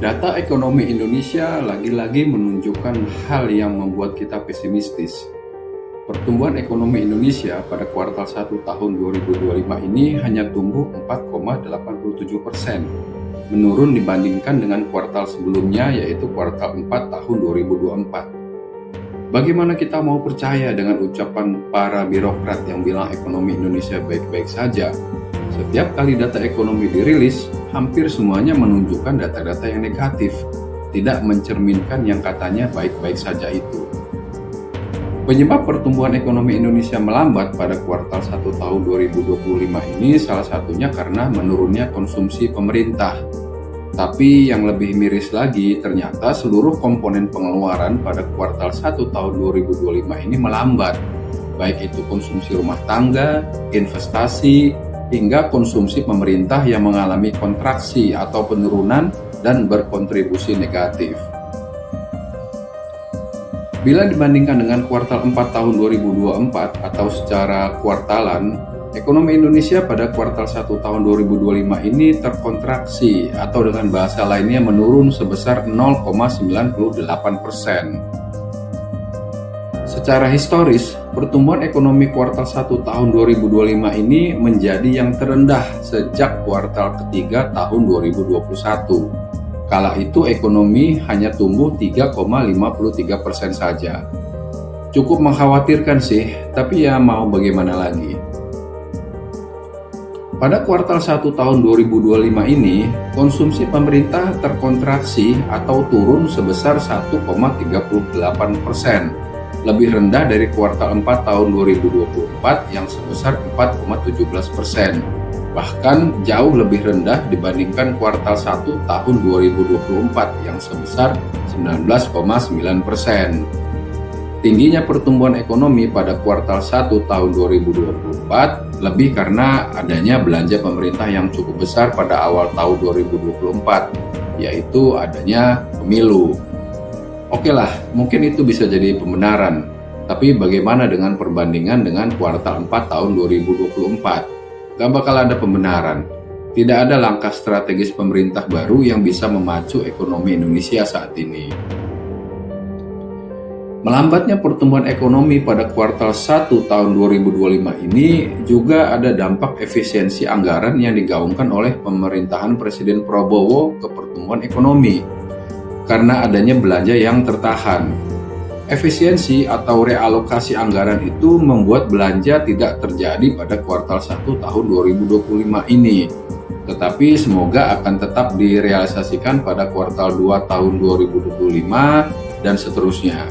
Data ekonomi Indonesia lagi-lagi menunjukkan hal yang membuat kita pesimistis. Pertumbuhan ekonomi Indonesia pada kuartal 1 tahun 2025 ini hanya tumbuh 4,87%, menurun dibandingkan dengan kuartal sebelumnya yaitu kuartal 4 tahun 2024. Bagaimana kita mau percaya dengan ucapan para birokrat yang bilang ekonomi Indonesia baik-baik saja? Setiap kali data ekonomi dirilis, hampir semuanya menunjukkan data-data yang negatif, tidak mencerminkan yang katanya baik-baik saja itu. Penyebab pertumbuhan ekonomi Indonesia melambat pada kuartal 1 tahun 2025 ini salah satunya karena menurunnya konsumsi pemerintah. Tapi yang lebih miris lagi, ternyata seluruh komponen pengeluaran pada kuartal 1 tahun 2025 ini melambat, baik itu konsumsi rumah tangga, investasi, hingga konsumsi pemerintah yang mengalami kontraksi atau penurunan dan berkontribusi negatif. Bila dibandingkan dengan kuartal 4 tahun 2024 atau secara kuartalan, ekonomi Indonesia pada kuartal 1 tahun 2025 ini terkontraksi atau dengan bahasa lainnya menurun sebesar 0,98%. Secara historis, pertumbuhan ekonomi kuartal 1 tahun 2025 ini menjadi yang terendah sejak kuartal ketiga tahun 2021. Kala itu ekonomi hanya tumbuh 3,53% saja. Cukup mengkhawatirkan sih, tapi ya mau bagaimana lagi. Pada kuartal 1 tahun 2025 ini, konsumsi pemerintah terkontraksi atau turun sebesar 1,38%. Lebih rendah dari kuartal 4 tahun 2024 yang sebesar 4,17%. Bahkan jauh lebih rendah dibandingkan kuartal 1 tahun 2024 yang sebesar 19,9%. Tingginya pertumbuhan ekonomi pada kuartal 1 tahun 2024 lebih karena adanya belanja pemerintah yang cukup besar pada awal tahun 2024, yaitu adanya pemilu. Oke lah, mungkin itu bisa jadi pembenaran. Tapi bagaimana dengan perbandingan dengan kuartal 4 tahun 2024? Gak bakal ada pembenaran. Tidak ada langkah strategis pemerintah baru yang bisa memacu ekonomi Indonesia saat ini. Melambatnya pertumbuhan ekonomi pada kuartal 1 tahun 2025 ini juga ada dampak efisiensi anggaran yang digaungkan oleh pemerintahan Presiden Prabowo ke pertumbuhan ekonomi. Karena adanya belanja yang tertahan. Efisiensi atau realokasi anggaran itu membuat belanja tidak terjadi pada kuartal 1 tahun 2025 ini. Tetapi semoga akan tetap direalisasikan pada kuartal 2 tahun 2025 dan seterusnya.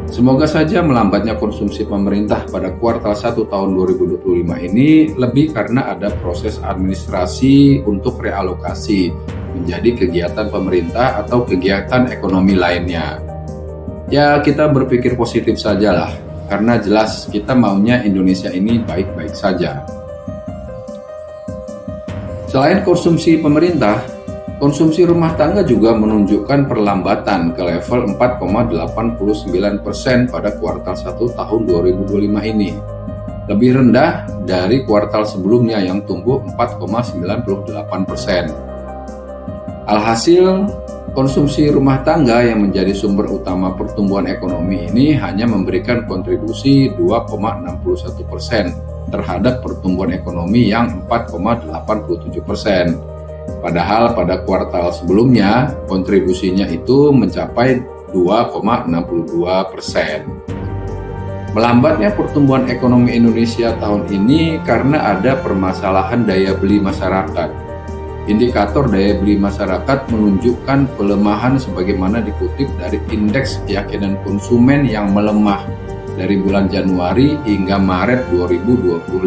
Semoga saja melambatnya konsumsi pemerintah pada kuartal 1 tahun 2025 ini lebih karena ada proses administrasi untuk realokasi menjadi kegiatan pemerintah atau kegiatan ekonomi lainnya. Ya, kita berpikir positif sajalah, karena jelas kita maunya Indonesia ini baik-baik saja. Selain konsumsi pemerintah, konsumsi rumah tangga juga menunjukkan perlambatan ke level 4,89% pada kuartal 1 tahun 2025 ini. Lebih rendah dari kuartal sebelumnya yang tumbuh 4,98%. Alhasil, konsumsi rumah tangga yang menjadi sumber utama pertumbuhan ekonomi ini hanya memberikan kontribusi 2,61% terhadap pertumbuhan ekonomi yang 4,87%. Padahal pada kuartal sebelumnya, kontribusinya itu mencapai 2,62%. Melambatnya pertumbuhan ekonomi Indonesia tahun ini karena ada permasalahan daya beli masyarakat. Indikator daya beli masyarakat menunjukkan pelemahan sebagaimana dikutip dari indeks keyakinan konsumen yang melemah dari bulan Januari hingga Maret 2025.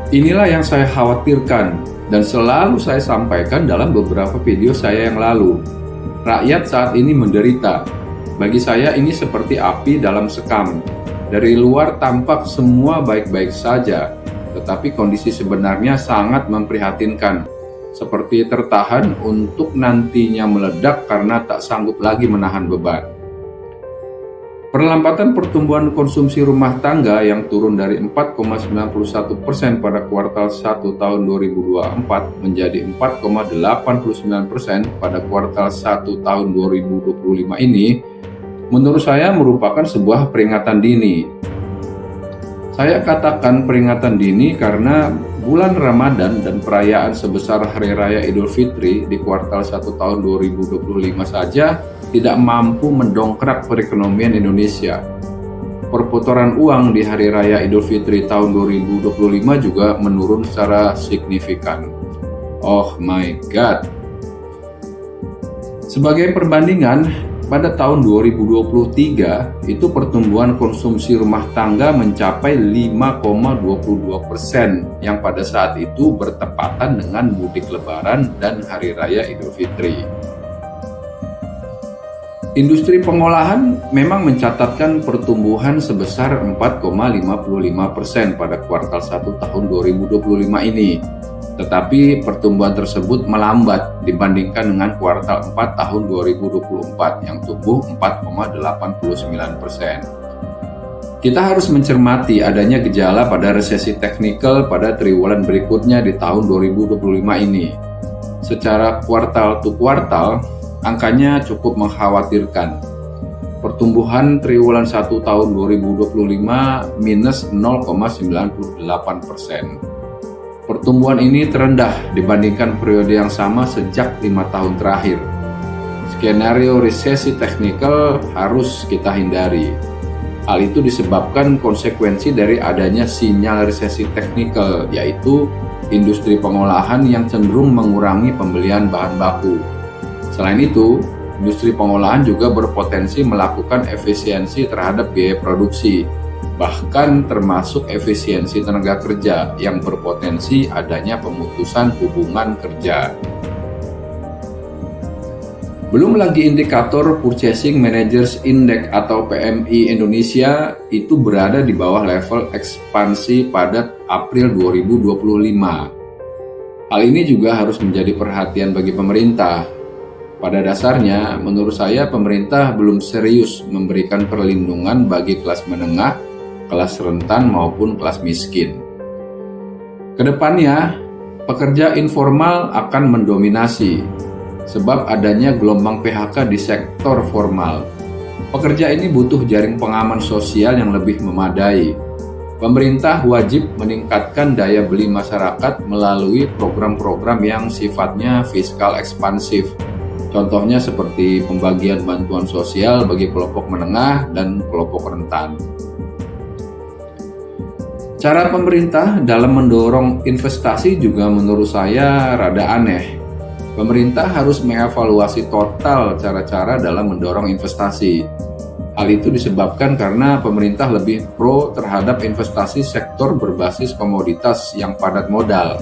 Inilah yang saya khawatirkan dan selalu saya sampaikan dalam beberapa video saya yang lalu. Rakyat saat ini menderita. Bagi saya ini seperti api dalam sekam. Dari luar tampak semua baik-baik saja. Tetapi kondisi sebenarnya sangat memprihatinkan, seperti tertahan untuk nantinya meledak karena tak sanggup lagi menahan beban. Perlambatan pertumbuhan konsumsi rumah tangga yang turun dari 4,91% pada kuartal 1 tahun 2024 menjadi 4,89% pada kuartal 1 tahun 2025 ini, menurut saya merupakan sebuah peringatan dini. Saya katakan peringatan dini karena bulan Ramadan dan perayaan sebesar Hari Raya Idul Fitri di kuartal 1 tahun 2025 saja tidak mampu mendongkrak perekonomian Indonesia. Perputaran uang di Hari Raya Idul Fitri tahun 2025 juga menurun secara signifikan. Oh my God! Sebagai perbandingan, pada tahun 2023 itu pertumbuhan konsumsi rumah tangga mencapai 5,22% yang pada saat itu bertepatan dengan mudik Lebaran dan Hari Raya Idul Fitri. Industri pengolahan memang mencatatkan pertumbuhan sebesar 4,55% pada kuartal 1 tahun 2025 ini. Tetapi pertumbuhan tersebut melambat dibandingkan dengan kuartal 4 tahun 2024 yang tumbuh 4,89%. Kita harus mencermati adanya gejala pada resesi teknikal pada triwulan berikutnya di tahun 2025 ini. Secara kuartal to kuartal, angkanya cukup mengkhawatirkan. Pertumbuhan triwulan 1 tahun 2025 minus 0,98%. Pertumbuhan ini terendah dibandingkan periode yang sama sejak 5 tahun terakhir. Skenario resesi teknikal harus kita hindari. Hal itu disebabkan konsekuensi dari adanya sinyal resesi teknikal, yaitu industri pengolahan yang cenderung mengurangi pembelian bahan baku. Selain itu, industri pengolahan juga berpotensi melakukan efisiensi terhadap biaya produksi, bahkan termasuk efisiensi tenaga kerja yang berpotensi adanya pemutusan hubungan kerja. Belum lagi indikator Purchasing Managers Index atau PMI Indonesia itu berada di bawah level ekspansi pada April 2025. Hal ini juga harus menjadi perhatian bagi pemerintah. Pada dasarnya, menurut saya pemerintah belum serius memberikan perlindungan bagi kelas menengah, kelas rentan maupun kelas miskin. Kedepannya, pekerja informal akan mendominasi sebab adanya gelombang PHK di sektor formal. Pekerja ini butuh jaring pengaman sosial yang lebih memadai. Pemerintah wajib meningkatkan daya beli masyarakat melalui program-program yang sifatnya fiskal ekspansif. Contohnya seperti pembagian bantuan sosial bagi kelompok menengah dan kelompok rentan. Cara pemerintah dalam mendorong investasi juga menurut saya rada aneh. Pemerintah harus mengevaluasi total cara-cara dalam mendorong investasi. Hal itu disebabkan karena pemerintah lebih pro terhadap investasi sektor berbasis komoditas yang padat modal.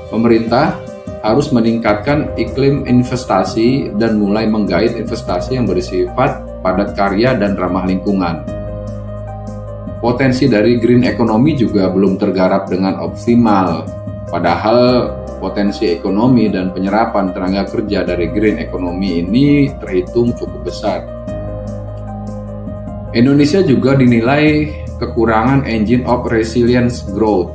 Pemerintah harus meningkatkan iklim investasi dan mulai menggait investasi yang bersifat padat karya dan ramah lingkungan. Potensi dari green economy juga belum tergarap dengan optimal, padahal potensi ekonomi dan penyerapan tenaga kerja dari green economy ini terhitung cukup besar. Indonesia juga dinilai kekurangan engine of resilience growth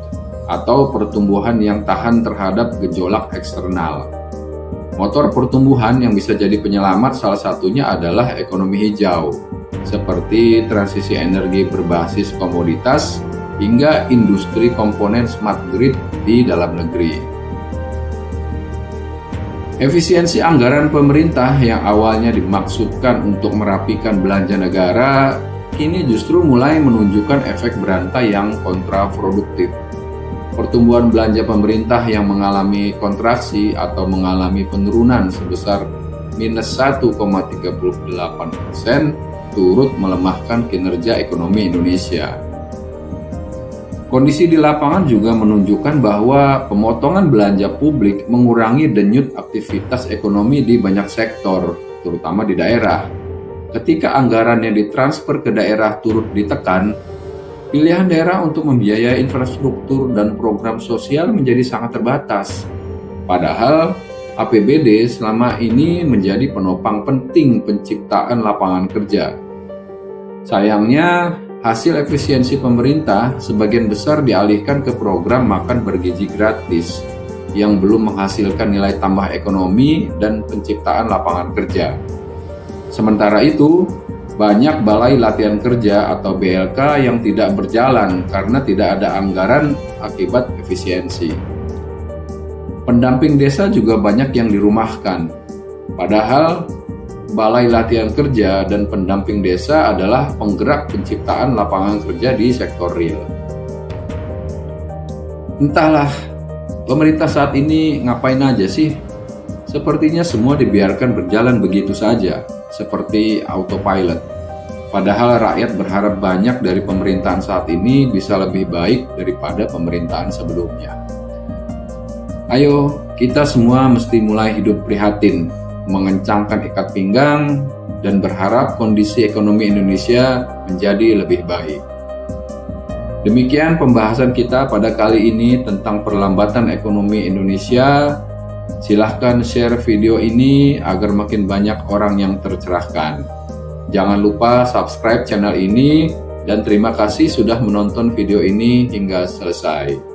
atau pertumbuhan yang tahan terhadap gejolak eksternal. Motor pertumbuhan yang bisa jadi penyelamat salah satunya adalah ekonomi hijau, seperti transisi energi berbasis komoditas hingga industri komponen smart grid di dalam negeri. Efisiensi anggaran pemerintah yang awalnya dimaksudkan untuk merapikan belanja negara, kini justru mulai menunjukkan efek berantai yang kontraproduktif. Pertumbuhan belanja pemerintah yang mengalami kontraksi atau mengalami penurunan sebesar minus 1,38% turut melemahkan kinerja ekonomi Indonesia. Kondisi di lapangan juga menunjukkan bahwa pemotongan belanja publik mengurangi denyut aktivitas ekonomi di banyak sektor, terutama di daerah. Ketika anggaran yang ditransfer ke daerah turut ditekan, pilihan daerah untuk membiayai infrastruktur dan program sosial menjadi sangat terbatas. Padahal APBD selama ini menjadi penopang penting penciptaan lapangan kerja. Sayangnya, hasil efisiensi pemerintah sebagian besar dialihkan ke program makan bergizi gratis yang belum menghasilkan nilai tambah ekonomi dan penciptaan lapangan kerja. Sementara itu, banyak balai latihan kerja atau BLK yang tidak berjalan karena tidak ada anggaran akibat efisiensi. Pendamping desa juga banyak yang dirumahkan. Padahal, balai latihan kerja dan pendamping desa adalah penggerak penciptaan lapangan kerja di sektor real. Entahlah, pemerintah saat ini ngapain aja sih? Sepertinya semua dibiarkan berjalan begitu saja, seperti autopilot. Padahal rakyat berharap banyak dari pemerintahan saat ini bisa lebih baik daripada pemerintahan sebelumnya. Ayo, kita semua mesti mulai hidup prihatin, mengencangkan ikat pinggang, dan berharap kondisi ekonomi Indonesia menjadi lebih baik. Demikian pembahasan kita pada kali ini tentang perlambatan ekonomi Indonesia. Silahkan share video ini agar makin banyak orang yang tercerahkan. Jangan lupa subscribe channel ini dan terima kasih sudah menonton video ini hingga selesai.